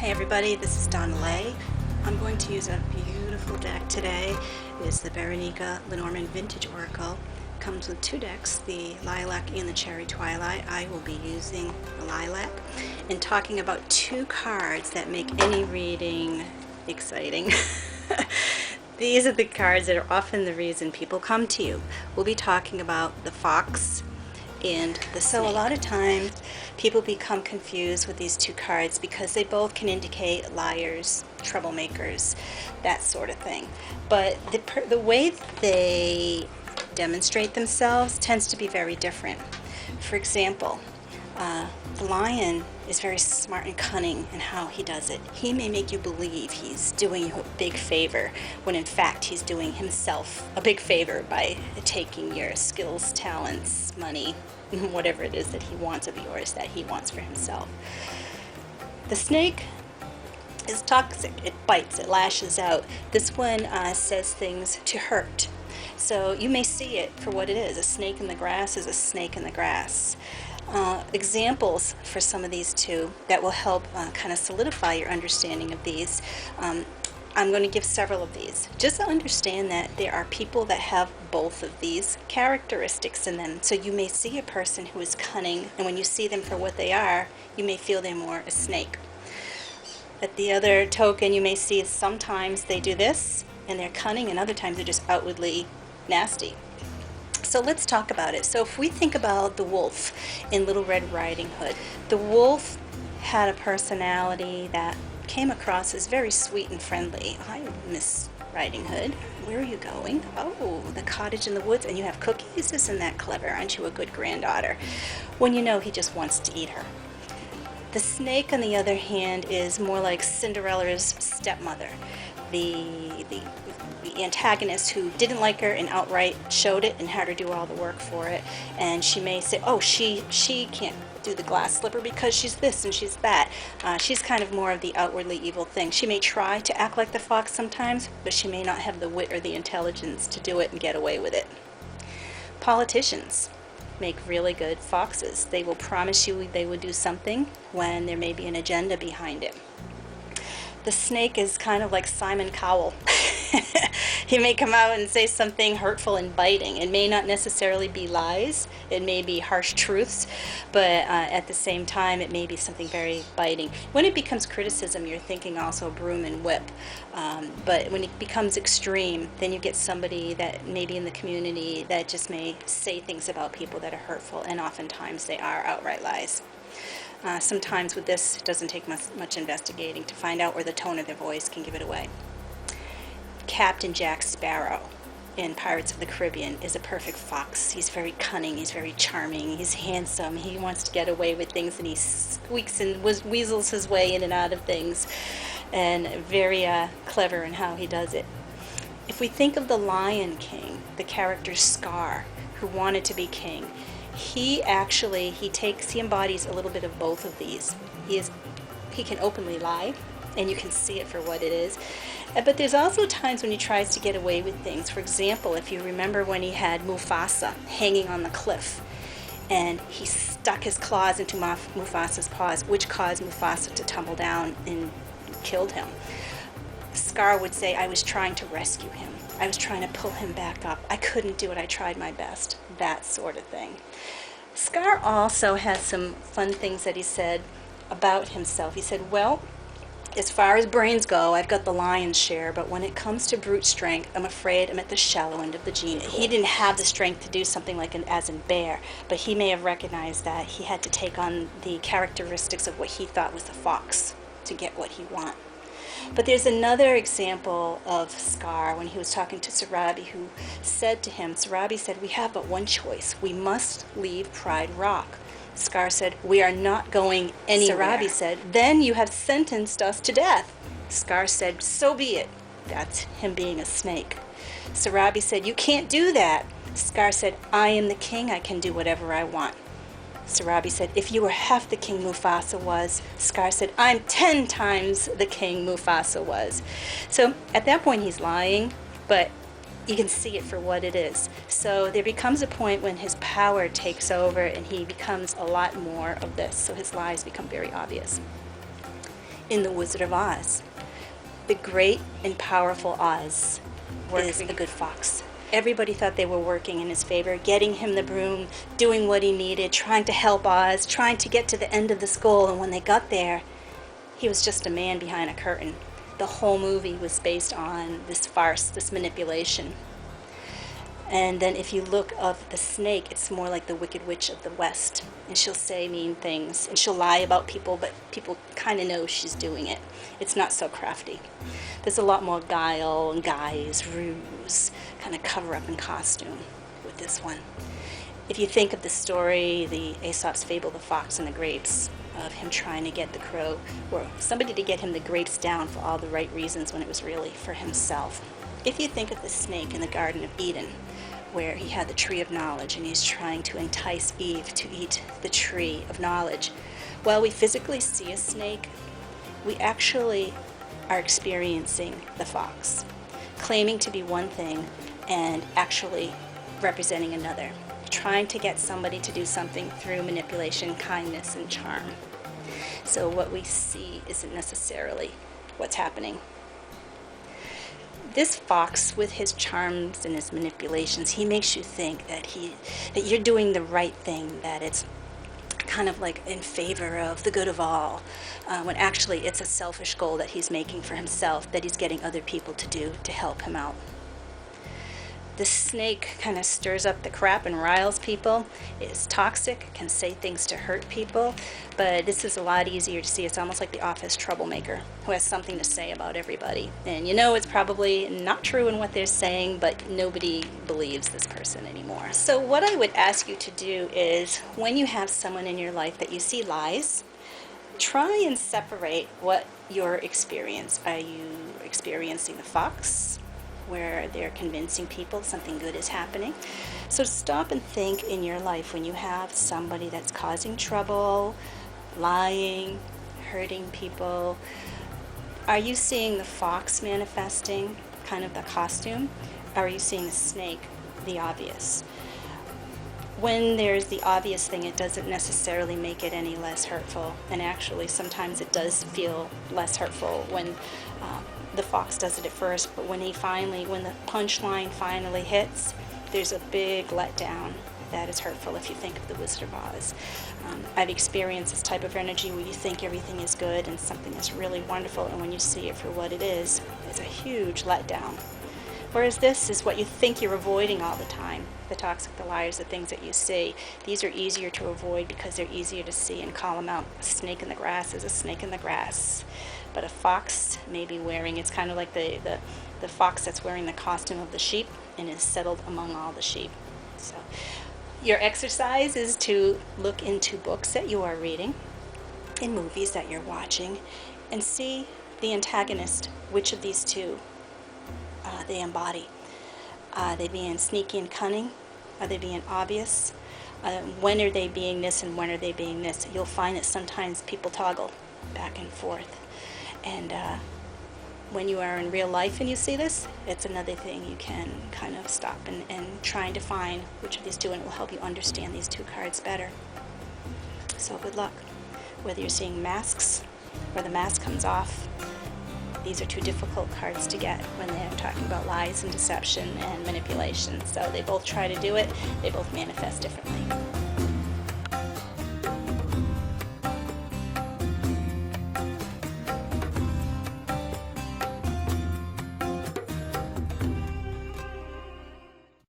Hey everybody, this is Donnaleigh. I'm going to use a beautiful deck today. It's the Lenormand Vintage Oracle. Comes with two decks, the Lilac and the Cherry Twilight. I will be using the Lilac and talking about two cards that make any reading exciting. These are the cards that are often the reason people come to you. We'll be talking about the Fox and the Snake. So a lot of times people become confused with these two cards because they both can indicate liars, troublemakers, that sort of thing. But the way they demonstrate themselves tends to be very different. For example, the lion is very smart and cunning in how he does it. He may make you believe he's doing you a big favor when in fact he's doing himself a big favor by taking your skills, talents, money, whatever it is that he wants of yours that he wants for himself. The snake is toxic. It bites, it lashes out. This one says things to hurt. So you may see it for what it is. A snake in the grass is a snake in the grass. Examples for some of these two that will help kind of solidify your understanding of these. I'm going to give several of these. Just to understand that there are people that have both of these characteristics in them. So you may see a person who is cunning, and when you see them for what they are, you may feel they're more a snake. At the other token, you may see sometimes they do this, and they're cunning, and other times they're just outwardly nasty. So let's talk about it. So if we think about the wolf in Little Red Riding Hood, the wolf had a personality that came across as very sweet and friendly. Hi, Miss Riding Hood. Where are you going? Oh, the cottage in the woods, and you have cookies? Isn't that clever? Aren't you a good granddaughter? When you know he just wants to eat her. The snake, on the other hand, is more like Cinderella's stepmother. The antagonist who didn't like her and outright showed it and had her do all the work for it. And she may say, oh, she can't do the glass slipper because she's this and she's that. She's kind of more of the outwardly evil thing. She may try to act like the fox sometimes, but she may not have the wit or the intelligence to do it and get away with it. Politicians make really good foxes. They will promise you they will do something when there may be an agenda behind it. The snake is kind of like Simon Cowell. He may come out and say something hurtful and biting. It may not necessarily be lies. It may be harsh truths, but at the same time, it may be something very biting. When it becomes criticism, you're thinking also broom and whip. But when it becomes extreme, then you get somebody that maybe in the community that just may say things about people that are hurtful, and oftentimes they are outright lies. Sometimes with this, it doesn't take much investigating to find out, where the tone of their voice can give it away. Captain Jack Sparrow in Pirates of the Caribbean is a perfect fox. He's very cunning, he's very charming, he's handsome, he wants to get away with things, and he squeaks and weasels his way in and out of things, and very clever in how he does it. If we think of the Lion King, the character Scar, who wanted to be king, he embodies a little bit of both of these. He can openly lie, and you can see it for what it is. But there's also times when he tries to get away with things. For example, if you remember when he had Mufasa hanging on the cliff, and he stuck his claws into Mufasa's paws, which caused Mufasa to tumble down and killed him. Scar would say, I was trying to rescue him. I was trying to pull him back up. I couldn't do it. I tried my best. That sort of thing. Scar also has some fun things that he said about himself. He said, well, as far as brains go, I've got the lion's share, but when it comes to brute strength, I'm afraid I'm at the shallow end of the gene pool. He didn't have the strength to do something like as in bear, but he may have recognized that he had to take on the characteristics of what he thought was the fox to get what he wanted. But there's another example of Scar when he was talking to Sarabi, who said to him, Sarabi said, we have but one choice. We must leave Pride Rock. Scar said, we are not going anywhere. Sarabi said, then you have sentenced us to death. Scar said, so be it. That's him being a snake. Sarabi said, you can't do that. Scar said, I am the king. I can do whatever I want. Sarabi said, if you were half the king Mufasa was. Scar said, I'm 10 times the king Mufasa was. So at that point he's lying, but you can see it for what it is. So there becomes a point when his power takes over and he becomes a lot more of this. So his lies become very obvious. in The Wizard of Oz. The great and powerful Oz is a good fox. Everybody thought they were working in his favor, getting him the broom, doing what he needed, trying to help Oz, trying to get to the end of the school. And when they got there, he was just a man behind a curtain. The whole movie was based on this farce, this manipulation. And then if you look of the snake, it's more like the Wicked Witch of the West. And she'll say mean things, and she'll lie about people, but people kind of know she's doing it. It's not so crafty. There's a lot more guile and guise, ruse, kind of cover up and costume with this one. If you think of the story, the Aesop's fable, The Fox and the Grapes, of him trying to get the crow, or somebody to get him the grapes down for all the right reasons when it was really for himself. If you think of the snake in the Garden of Eden, where he had the tree of knowledge and he's trying to entice Eve to eat the tree of knowledge. While we physically see a snake, we actually are experiencing the fox, claiming to be one thing and actually representing another, trying to get somebody to do something through manipulation, kindness, and charm. So what we see isn't necessarily what's happening. This fox, with his charms and his manipulations, he makes you think that you're doing the right thing, that it's kind of like in favor of the good of all, when actually it's a selfish goal that he's making for himself, that he's getting other people to do to help him out. The snake kind of stirs up the crap and riles people. It's toxic, can say things to hurt people, but this is a lot easier to see. It's almost like the office troublemaker who has something to say about everybody. And you know it's probably not true in what they're saying, but nobody believes this person anymore. So what I would ask you to do is, when you have someone in your life that you see lies, try and separate what you're experiencing. Are you experiencing the fox, where they're convincing people something good is happening? So stop and think in your life when you have somebody that's causing trouble, lying, hurting people. Are you seeing the fox manifesting, kind of the costume? Or are you seeing the snake, the obvious? When there's the obvious thing, it doesn't necessarily make it any less hurtful. And actually, sometimes it does feel less hurtful when the fox does it at first, but when the punchline finally hits, there's a big letdown that is hurtful if you think of the Wizard of Oz. I've experienced this type of energy where you think everything is good and something is really wonderful, and when you see it for what it is, it's a huge letdown. Whereas this is what you think you're avoiding all the time. The toxic, the liars, the things that you see. These are easier to avoid because they're easier to see and call them out. A snake in the grass is a snake in the grass. But a fox may be wearing, it's kind of like the fox that's wearing the costume of the sheep and is settled among all the sheep. So your exercise is to look into books that you are reading, in movies that you're watching, and see the antagonist, which of these two they embody. Are they being sneaky and cunning? Are they being obvious? When are they being this and when are they being this? You'll find that sometimes people toggle back and forth. And when you are in real life and you see this, it's another thing you can kind of stop and try and define which of these two, and it will help you understand these two cards better. So good luck. Whether you're seeing masks or the mask comes off, these are two difficult cards to get when they're talking about lies and deception and manipulation. So they both try to do it, they both manifest differently.